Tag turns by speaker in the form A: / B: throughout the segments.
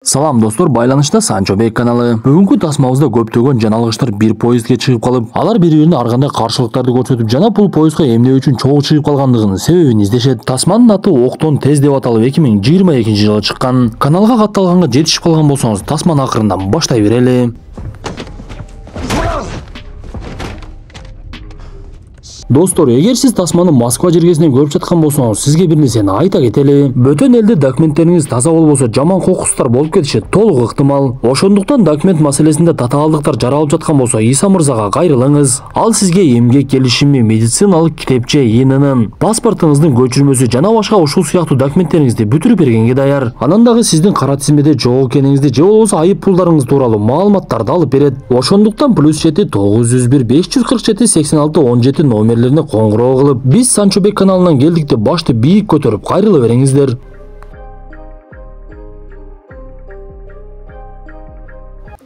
A: Салам достор, байланышта Санчо Бек каналы. Бүгүнкү тасмабызда көптөгөн жаналгыштар бир поездге чыгып калып, алар бири-бирине ар кандай каршылыктарды көрсөтүп, жана бул поездга эмне үчүн чогуу чыгып калгандыгынын себебин издешет. Тасманын аты Октон тез деп аталып 2022-жылы чыккан. Каналга катталганга жетишип калган болсоңуз, тасманы акырындан баштай берели. Достор, эгер сиз тасманы Москва жергесинен көрүп жаткан болсоңуз, сизге бир нерсени айта кетели. Бөтөн элде документтериңиз таза болбосо, жаман кокустар болуп кетиши толук ыктымал. Ошондуктан документ маселесинде татаалдыктар жаралып жаткан болсо, Иса мырзага кайрылыңыз. Ал сизге эмгек келишими, медициналык китепче, ИНН, паспортуңуздун көчүрмөсү жана башка ушул сыяктуу документтериңизди бүтүрүп бергенге даяр. Анан дагы сиздин кара тизмеде жок экениңизди же болбосо айып пулдарыңыз тууралуу маалыматтарды алып берет. Ошондуктан +7 901 547 86 17 номерлерине коңгуроо кылып, биз Санчо Бек каналынан келдик деп башты бийик көтөрүп кайрыла бериңиздер.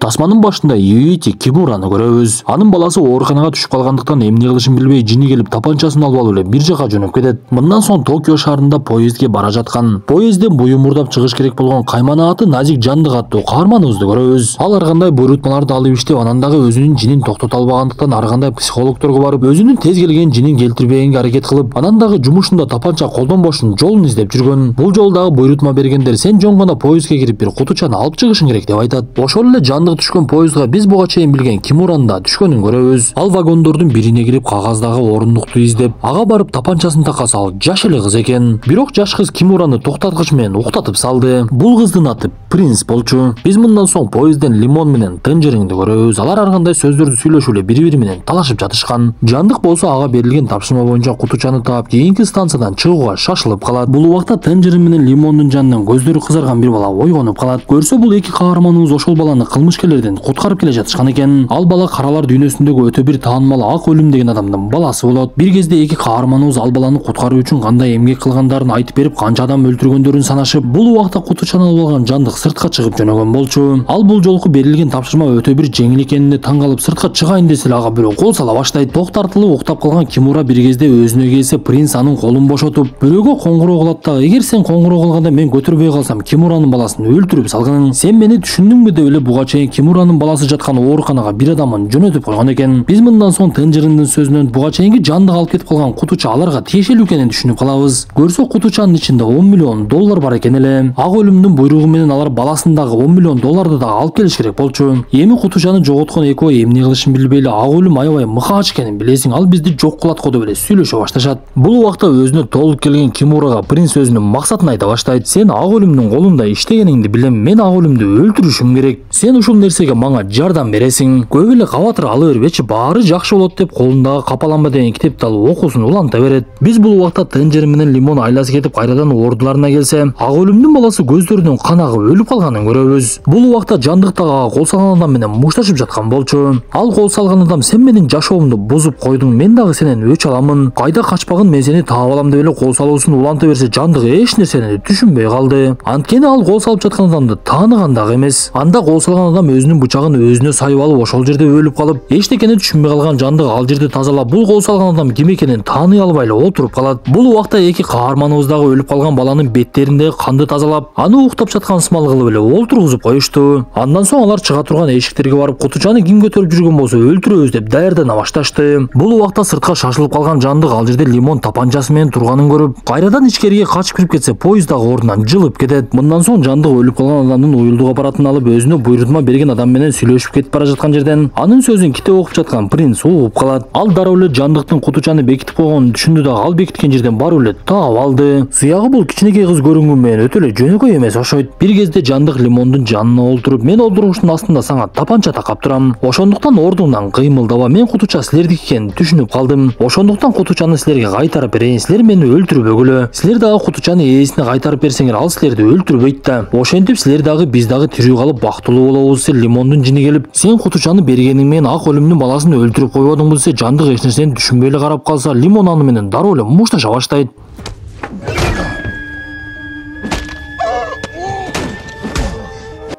A: Тасманын башында Юити Кимураны көрөбүз. Анын баласы ооруканага түшүп калгандыктан эмне кылышын билбей, жини келип тапанчасын алып алып эле бир жака жөнөп кетет. Мындан соң Токио шаарында поездге бара жаткан. Поездден буюмурдап чыгыш керек болгон Каймана аты Назик Жандык аттуу каарманыбызды көрөбүз. Ал ар кандай буйрутмаларды алып иштеп, анан дагы өзүнүн жинин токтото албагандыктан ар кандай психологторго барып, өзүнүн тез келген жинин келтирбегенге аракет кылып, анан дагы жумушунда тапанча колдонбоштун жолун издеп жүргөн. Бул жолу дагы буйрутма бергендер сен жөн гана поездге кирип бир кутучаны алып чыгышың керек деп айтат. Ошол эле Жандык түшкөн поездга биз буга чейин билген Кимуранын да түшкөнүн көрөбүз. Ал вагондордун бирине кирип кагаздагы орундукту издеп, ага барып тапанчасын такаса, ал жаш эле кыз экен. Бирок жаш кыз Кимураны токтоткуч менен уктатып салды. Бул кыздын аты Принц болчу. Биз мындан соң поездден Лимон менен Тенжеринди көрөбүз. Алар ар кандай сөздөрдү сүйлөшүп эле бири-бири менен талашып жатышкан. Жандык болсо ага берилген тапшырма боюнча кутучаны таап, кийинки станциядан чыгууга шашылып калат. Бул убакта Тенжерин менен Лимондун жанынан көздөрү кызарган бир бала ойгонуп калат. Көрсө бул эки каарманыбыз ошол баланы кылмышкерлерден куткарып келе жатышкан экен. Ал бала каралар дүйнөсүндөгү өтө бир таанымал Ак өлүм деген адамдын баласы болот. Бир кезде эки каарманыбыз ал баланы куткаруу үчүн кандай эмгек кылгандарын айтып берип, канча адам өлтүргөндөрүн санашып, бул убакта кутучаны алып алган Жандык сыртка чыгып жөнөгөн болчу. Ал бул жолку берилген тапшырма өтө бир жеңил экенине таң калып, сыртка чыгайын десе эле ага бирөө кол сала баштайт. Ток тартылып уктап калган Кимура бир кезде өзүнө келсе, Принц анын колун бошотуп, бирөөгө коңгуроо кылат да, эгер сен коңгуроо кылганда мен көтөрбөй калсам, Кимуранын баласын өлтүрүп салгын. Сен мени түшүндүңбү деп эле буга чейин Кимуранын баласы жаткан ооруканага бир адамын жөнөтүп койгон экен. Биз мындан соң Тенжериндин сөзүнөн буга чейинки Жандык алып кетип калган кутуча аларга тиешелүү экенин түшүнүп калабыз. Көрсө кутучанын ичинде $10 миллион бар экен эле. Ак өлүмдүн буйругу менен алар баласын дагы $10 миллион да алып келиш керек болчу. Эми кутучаны жоготкон экөө эмне кылышын билбей эле Ак өлүм аябай мыкаач экенин билесиң, ал бизди жок кылат го деп эле сүйлөшө башташат. Бул убакта өзүнө толук келген Кимурага Принц өзүнүн максатын айта баштайт. Сен Ак өлүмдүн колунда иштегениңди билем, мен Ак өлүмдү өлтүрүшүм керек. Сен ушул нерсеге мага жардам бересиң. Көп эле кабатыр ала бербечи, баары жакшы болот деп колундагы Капаланба деген китепти алып окуусун уланта берет. Биз бул убакта Тенжерин менен Лимон айласы кетип кайрадан ордуларына келсе, Ак өлүмдүн баласы көздөрүнөн кан агып өлүп калганын көрөбүз. Бул убакта Жандык дагы кол салган адам менен мушташып жаткан болчу. Ал кол салган адам сен менин жашоомду бузуп койдуң, мен дагы сенен өч аламын. Кайда качпагын, мен сени таап алам деп эле кол салуусун уланта берсе, Жандык эч нерсени түшүнбөй калды. Анткени ал кол салып жаткан адамды тааныган дагы эмес. Анда кол салган адам өзүнүн бычагын өзүнө сайып алып ошол жерде өлүп калып, эчтекени түшүнбөй калган Жандык ал жерди тазалап, бул кол салган адам ким экенин тааный албай эле отуруп калат. Бул убакта эки каарманыбыз дагы өлүп калган баланын беттериндеги канды тазалап, аны уктап жаткан ысмал кылып эле олтургузуп коюшту. Андан соң алар чыга турган эшиктерге барып, кутучаны ким көтөрүп жүргөн болсо өлтүрөбүз деп даярдана башташты. Бул убакта сыртка шашылып калган Жандык ал жерде Лимон тапанчасы менен турганын көрүп, кайрадан ичкериге качып кирип кетсе, поезд дагы ордунан жылып кетет. Мындан соң Жандык өлүп калган адамдын уюлдук аппаратын алып, өзүнө буйрутма берген адам менен сүйлөшүп кетип бара жаткан жерден анын сөзүн китеп окуп жаткан Принц угуп калат. Ал дароо эле Жандыктын кутучаны бекитип койгонун түшүндү да, ал бекиткен жерден барып эле таап алды. Суягы бул кичинекей кыз көрүнгөн менен өтө эле жөнөкөй эмес окшойт. Бир кезде Жандык Лимондун жанына олтуруп, мен олтургучтун астында сага тапанча такап турам. Ошондуктан ордуңдан кыймылдаба, мен кутуча силердики экенин түшүнүп калдым. Ошондуктан кутучаны силерге кайтарып берейин. Силер мени өлтүрбөгүлө. Силер дагы кутучаны ээсине кайтарып берсеңер, ал силерди өлтүрбөйт да. Ошентип силер дагы биз дагы тирүү калып бактылуу болобуз. Сен Лимондун жини келип, сен кутучаны бергениң менен Ак өлүмдүн баласын өлтүрүп койбодуңбу десе, Жандык эч нерсени түшүнбөй эле карап калса, Лимон аны менен дароо эле мушташа баштайт.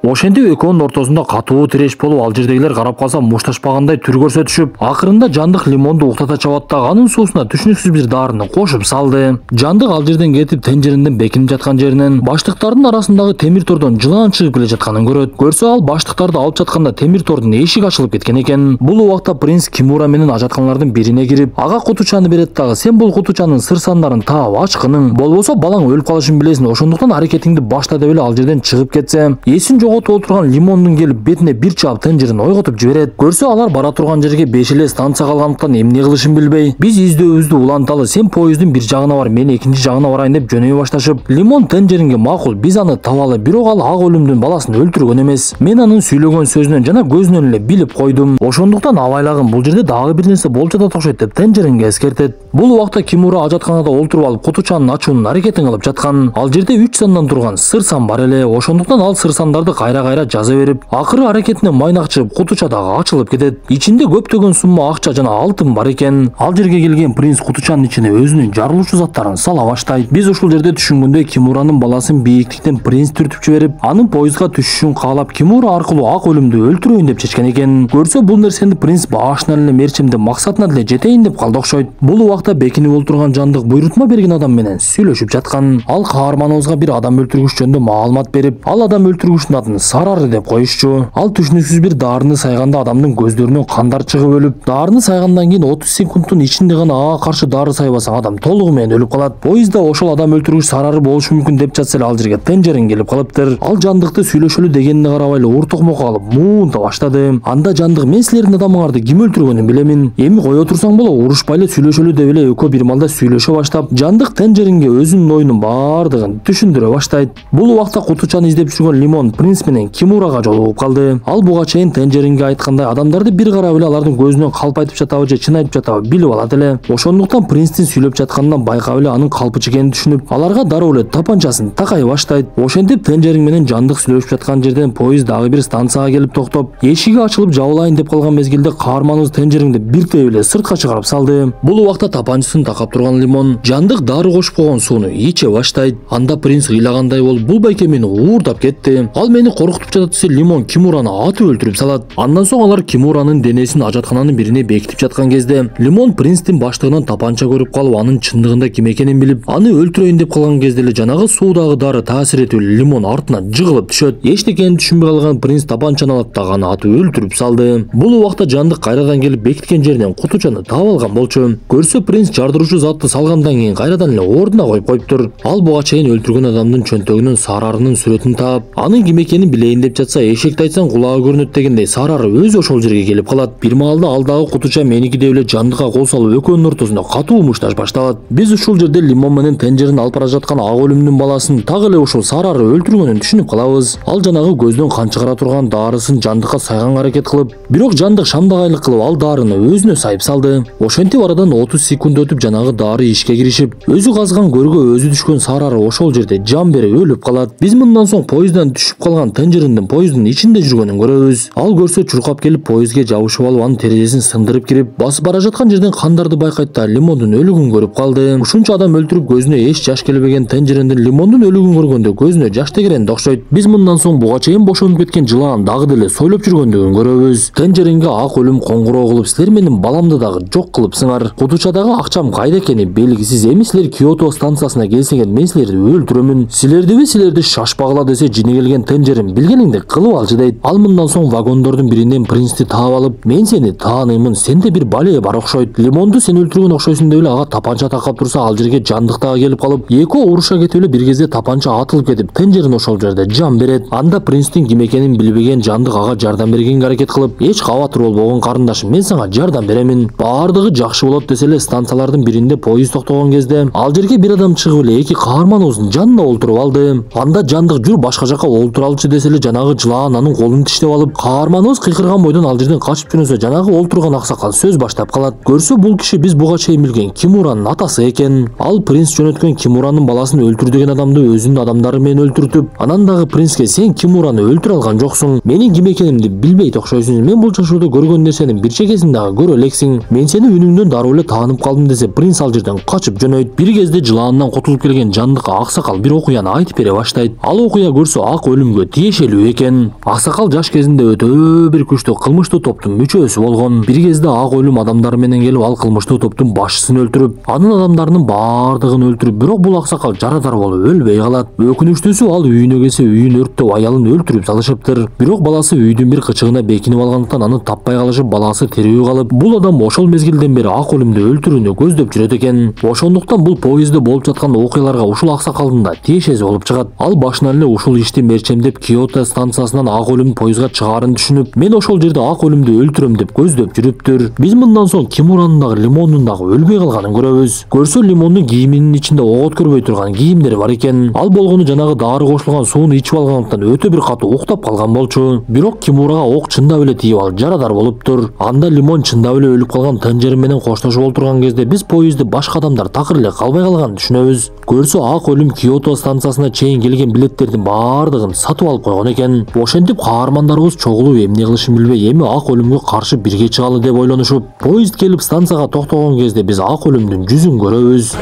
A: Ошентип экөөнүн ортосунда катуу тиреш болуп, ал жердегилер карап калса мушташпагандай түр көрсөтүшүп, акырында Жандык лимонду уктата чабат да анын суусуна түшүнүксүз бир дарыны кошуп салды. Жандык ал жерден кетип тенжеринден бекинип жаткан жеринен баштыктардын арасындагы темир тордон жылаан чыгып келе жатканын көрөт. Көрсө ал баштыктарды алып жатканда темир тордун эшиги ачылып кеткен экен. Бул убакта принц Кимура менен ажатканлардын бирине кирип, ага кутучаны берет дагы: "Сен бул кутучанын сыр сандарын таап ачкының, болбосо балаң өлүп калышын билесиң, ошондуктан аракетиңди башта" деп эле ал жерден чыгып кетсе, эсин жоготуп отурган лимондун келип бетине бир чаап тенжерин ойготуп жиберет. Көрсө алар бара турган жерге 5 эле станция калгандыктан эмне кылышын билбей, "Биз издөөбүздү уланталы, сен поезддин бир жагына бар, мен экинчи жагына барайын" деп жөнөй башташып, лимон тенжеринге "Макул, биз аны табалы, бирок ал ак өлүмдүн баласын өлтүргөн эмес. Мен анын сүйлөгөн сөзүнөн жана көзүнөн эле билип койдум. Ошондуктан абайлагын, бул жерде дагы бир нерсе болуп жатат окшойт" деп тенжеринге эскертет. Бул убакта Кимура ажатканада олтуруп алып кутучанын ачуунун аракетин кылып жаткан. Ал жерде 3 сандан турган сыр сан бар эле. Ошондуктан ал сыр сандарды кайра-кайра жаза берип, акыры аракетинен майнак чыгып, кутуча дагы ачылып кетет. Ичинде көптөгөн сумма акча жана алтын бар экен. Ал жерге келген принц кутучанын ичине өзүнүн жарылуучу заттарын сала баштайт. Биз ушул жерде түшүнгөндөй, Кимуранын баласын бийиктиктен принц түртүп жиберип, анын поездга түшүшүн каалап, Кимура аркылуу ак өлүмдү өлтүрөйүн деп чечкен экен. Көрсө бул нерсени принц башынан эле мерчемде максатына деле жетейин деп калды окшойт. Бул убакта бекинип олтурган Жандык буйрутма берген адам менен сүйлөшүп жаткан. Ал каарманыбызга бир адам өлтүргүч жөнүндө маалымат берип, ал адам өлтүргүчтүн атын Сарары деп коюшчу. Ал түшүнүксүз бир дарыны сайганда адамдын көздөрүнөн кандар чыгып өлүп, дарыны сайгандан кийин 30 секундтун ичинде гана ага каршы дары сайбасаң адам толугу менен өлүп калат. Поездда ошол адам өлтүргүч Сарары болушу мүмкүн деп жатса эле ал жерге тенжерин келип калыптыр. Ал Жандыкты сүйлөшөлү дегенине карабай эле уртукмокко алып муунта баштады. Анда Жандык: "Мен силердин адамыңарды ким өлтүргөнүн билемин. Эми кое турсаң боло, урушпай эле сүйлөшөлү" деп эле экөө бир малда сүйлөшө баштап, Жандык тенжеринге өзүнүн оюнун бардыгын түшүндүрө баштайт. Бул убакта кутучаны издеп жүргөн лимон принц менен Кимурага жолугуп калды. Ал буга чейин тенжеринге айткандай адамдарды бир карап эле алардын көзүнөн калп айтып жатабы же чын айтып жатабы билип алат эле. Ошондуктан принцтин сүйлөп жатканынан байкап эле анын калпычы экенин түшүнүп, аларга дароо эле тапанчасын такай баштайт. Ошентип тенжерин менен Жандык сүйлөшүп жаткан жерден поезд дагы бир станцияга келип токтоп, эшиги ачылып жабылайын деп калган мезгилде каарманыбыз тенжеринди бир тээп эле сыртка чыгарып салды. Бул убакта тапанчасын такап турган лимон Жандык дары кошуп койгон сууну иче баштайт. Анда принц ыйлагандай болуп: "Бул байке мени уурдап кетти. Ал мени коркутуп жатат" десе, лимон Кимураны атып өлтүрүп салат. Андан соң алар Кимуранын денесин ажаткананын бирине бекитип жаткан кезде, лимон принцтин баштыгынан тапанча көрүп калып, анын чындыгында ким экенин билип, аны өлтүрөйүн деп калган кезде эле жанагы суудагы дары таасир этип лимон артына жыгылып түшөт. Эчтекени түшүнбөй калган принц тапанчаны алат дагы аны атып өлтүрүп салды. Бул убакта Жандык кайрадан келип бекиткен жеринен кутучаны таап алган болчу. Көрсө принц жардыруучу затты салгандан кийин кайрадан эле ордуна коюп коюптур. Ал буга чейин өлтүргөн адамдын чөнтөгүнөн Сарарынын сүрөтүн таап, анын ким экенин билейин деп жатса, эшекти айтсаң кулагы көрүнөт дегендей Сарары өзү ошол жерге келип калат. Бир маалда ал дагы кутуча меники деп эле Жандыкка кол салып, экөөнүн ортосунда катуу мушташ башталат. Биз ушул жерде лимон менен тенжерин алып бара жаткан ак өлүмдүн баласын так эле ушул Сарары өлтүргөнүн түшүнүп калабыз. Ал жанагы көздөн кан чыгара турган дарысын Жандыкка сайганга аракет кылып, бирок Жандык шамдагайлык кылып ал дарыны өзүнө сайып салды. Ошентип арадан 30 секунд өтүп жанагы дары ишке киришип, өзү казган көргө өзү түшкөн Сарары ошол жерде жан берип өлүп калат. Биз мындан соң поезддан түшүп калган тенжериндин поезддин ичинде жүргөнүн көрөбүз. Ал көрсө чуркап келип поездге жабышып алып, анын терезесин сындырып кирип, басып бара жаткан жерден кандарды байкайт да лимондун өлүгүн көрүп калды. Ушунча адам өлтүрүп көзүнө эч жаш келбеген тенжериндин лимондун өлүгүн көргөндө көзүнө жаш тегеренди окшойт. Биз мындан соң буга чейин бошонуп кеткен жылаан дагы деле сойлоп жүргөндүгүн көрөбүз. Тенжеринге ак өлүм коңгуроо кылып: "Силер менин баламды дагы жок кылыпсыңар. Кутучадагы акчам кайда экени белгисиз. Эми силер Киото станциясына келсеңер, мен силерди өлтүрөмүн. Силерди шашпагыла" десе, жини келген тенжерин билгениңдек кылып алчы дейт. Ал мындан соң вагондордун биринен принцти таап алып: "Мен сени тааныймын, сенде бир бале бар окшойт. Лимонду сен өлтүргөн окшойсуң" деп эле ага тапанча такап турса, ал жерге Жандык дагы келип калып, экөө уруша кетип эле бир кезде тапанча атылып кетип, тенжерин ошол жерде жан берет. Анда принцтин ким экенин билбеген Жандык ага жардам бергенге аракет кылып: "Эч кабатыр болбогон карындашым, мен сага жардам беремин. Баардыгы жакшы болот" десе эле, станциялардын биринде поезд токтогон кезде ал жерге бир адам чыгып эле эки каарманыбыздын жанына олтуруп алды. Анда Жандык: "Жүр башка жака олтуралычы" десе эле, жанагы жылаан анын колун тиштеп алып, каарманыбыз кыйкырган бойдон ал жерден качып жөнөсө, жанагы олтурган аксакал сөз баштап калат. Көрсө бул киши биз буга чейин билген Кимуранын атасы экен. Ал принц жөнөткөн Кимуранын баласын өлтүр деген адамды өзүнүн адамдары менен өлтүртүп, анан дагы принцке: "Сен Кимураны өлтүрө алган жоксуң. Менин ким экенимди билбейт окшойсуң. Мен бул жашоодо көргөн нерсенин бир чекесин дагы көрө элексиң. Мен сени үнүңдөн дароо эле таанып калдым" десе, принц ал жерден качып жөнөйт. Бир кезде жылаандан кутулуп келген Жандыкка аксакал бир окуяны айтып бере баштайт. Ал окуя көрсө ак өлүмгө тиешелүү экен. Аксакал жаш кезинде өтө бир күчтүү кылмыштуу топтун мүчөсү болгон. Бир кезде ак өлүм адамдары менен келип ал кылмыштуу топтун башчысын өлтүрүп, анын адамдарынын бардыгын өлтүрүп, бирок бул аксакал жарадар болуп өлбөй калат. Өкүнүчтүүсү ал үйүнө келсе үйүн өрттөп, аялын өлтүрүп салышыптыр. Бирок баласы үйдүн бир кычыгына бекинип алгандыктан аны таппай калышып, баласы тирүү калып, бул адам ошол мезгилден бери ак өлүмдү өлтүрүүнү көздөп жүрөт экен. Ошондуктан бул поездде болуп жаткан окуяларга ушул аксакалдын да тиешеси болуп чыгат. Ал башынан эле ушул ишти мерчемдеп Киото станциясынан ак өлүм поездга чыгаарын түшүнүп, мен ошол жерде ак өлүмдү өлтүрөм деп көздөп жүрүптүр. Биз мындан соң Кимуранын дагы Лимондун дагы өлбөй калганын көрөбүз. Көрсө Лимондун кийиминин ичинде ого өткөрбөй турган кийимдери бар экен. Ал болгону жанагы дары кошулган сууну ичип алгандыктан өтө бир катуу уктап калган болчу. Бирок Кимурага ок чындап эле тийип алып жарадар болуптур. Анда Лимон чындап эле өлүп калган Тенжерин менен коштошуп олтурган кезде биз поездде башка адамдар такыр эле калбай калганын түшүнөбүз. Көрсө ак өлүм Киото станциясына чейин келген билеттердин бардыгын сатып алып койгон экен. Ошентип каармандарыбыз чогулуп эмне кылышын билбей эми ак өлүмгө каршы бирге чыгалы деп ойлонушуп, поезд келип станцияга токтогон кезде биз ак өлүмдүн жүзүн көрөбүз.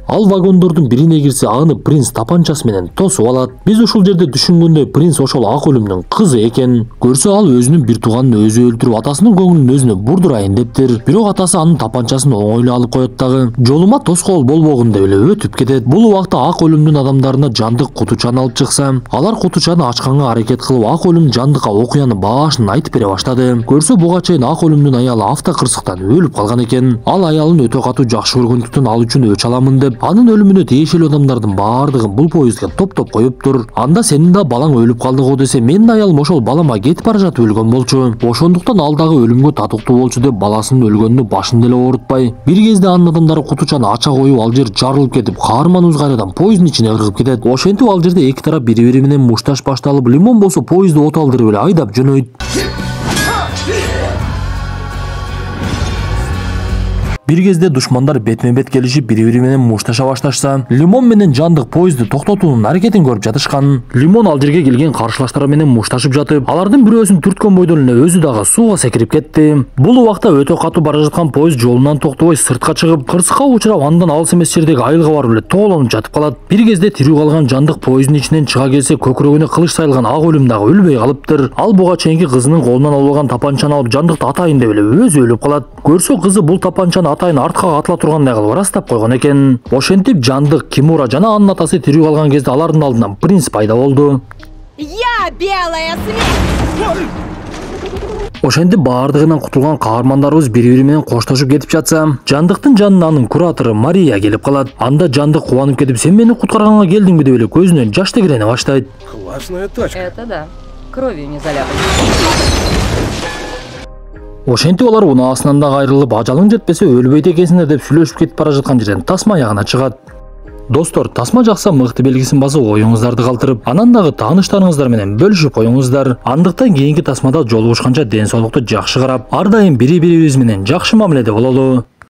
A: Ал вагондордун бирине кирсе, аны принц тапанчасы менен тосуп алат. Биз ушул жерде түшүнгөндөй принц ошол ак өлүмдүн кызы экен. Көрсө ал өзүнүн бир тууганын өзү өлтүрүп, атасынын көңүлүн өзүнө бурдурайын дептир. Бирок атасы анын тапанчасын оңойлуу алып коет дагы. Жолума тоскоол болбогун деп эле өтүп кетет. Бул убакта ак өлүмдүн адамдарына жандык кутучаны алып чыкса, алар кутучаны ачканга аракет кылып, ак өлүм жандыкка окуянын башын айтып бере баштады. Көрсө буга чейин ак өлүмдүн аялы автокырсыктан өлүп калган экен. Ал аялын өтө катуу жакшы көргөндүктөн ал үчүн өч аламын деп, анын өлүмүнө тиешелүү адамдардын бардыгын бул поездге топтоп коюптур. Анда сенин да балаң өлүп калды го десе, менин аялым ошол балама кетип бара жатып өлгөн болчу. Ошондуктан ал дагы өлүмгө татыктуу болчу деп баласынын өлгөнүнө башын деле оорутпай. Бир кезде анын адамдары кутучаны ача коюп, ал жер жарылып кетип, каарманыбыз кайрадан поезддин ичине ыргып кетет. Ошентип ал жерде эки тарап бири-бири менен мушташ башталып, Лимон болсо поездди от алдырып эле айдап жөнөйт. Бир кезде душмандар бетме-бет келишип бири-бири менен мушташа башташса, Лимон менен жандык поездди токтотуунун аракетин көрүп жатышкан. Лимон ал жерге келген каршылаштары менен мушташып жатып, алардын бирөөсүн түрткөн бойдон эле өзү дагы сууга секирип кетти. Бул убакта өтө катуу бара жаткан поезд жолунан токтобой сыртка чыгып, кырсыкка учурап, андан алыс эмес жердеги айылга барып эле тоголонуп жатып калат. Бир кезде тирүү калган жандык поезддин ичинен чыга келсе, көкүрөгүнө кылыч сайылган ак өлүм дагы өлбөй калыптыр. Ал буга чейинки кызынын колунан алган тапанчаны алып жандыкты атайын деп эле өзү өлүп калат. Көрсө кызы бул тапанчаны атайын артка атыла тургандай кылып ырастап койгон экен. Ошентип жандык Кимура жана анын атасы тирүү калган кезде алардын алдынан принц пайда болду.
B: Я белая смерть!
A: Ошентип бардыгынан кутулган каармандарыбыз бири-бири менен коштошуп кетип жатса, жандыктын жанына анын куратору Мария келип калат. Анда жандык кубанып кетип, сен мени куткарганга келдиңби деп эле көзүнөн жаш тегерене баштайт.
C: Классная тачка.
B: Это да. Кровью не заляпано.
A: Ошентип алар унаасынан да кайрылып, ажалың жетпесе өлбөйт экенсиңер деп сүйлөшүп кетип бара жаткан жерден тасма аягына чыгат. Достор, тасма жакса мыкты белгисин басып оюңуздарды калтырып, анан дагы тааныштарыңыздар менен бөлүшүп коюңуздар. Андыктан кийинки тасмада жолугушканча ден соолукту жакшы карап, ар дайым бири-бирибиз менен жакшы мамиледе бололу.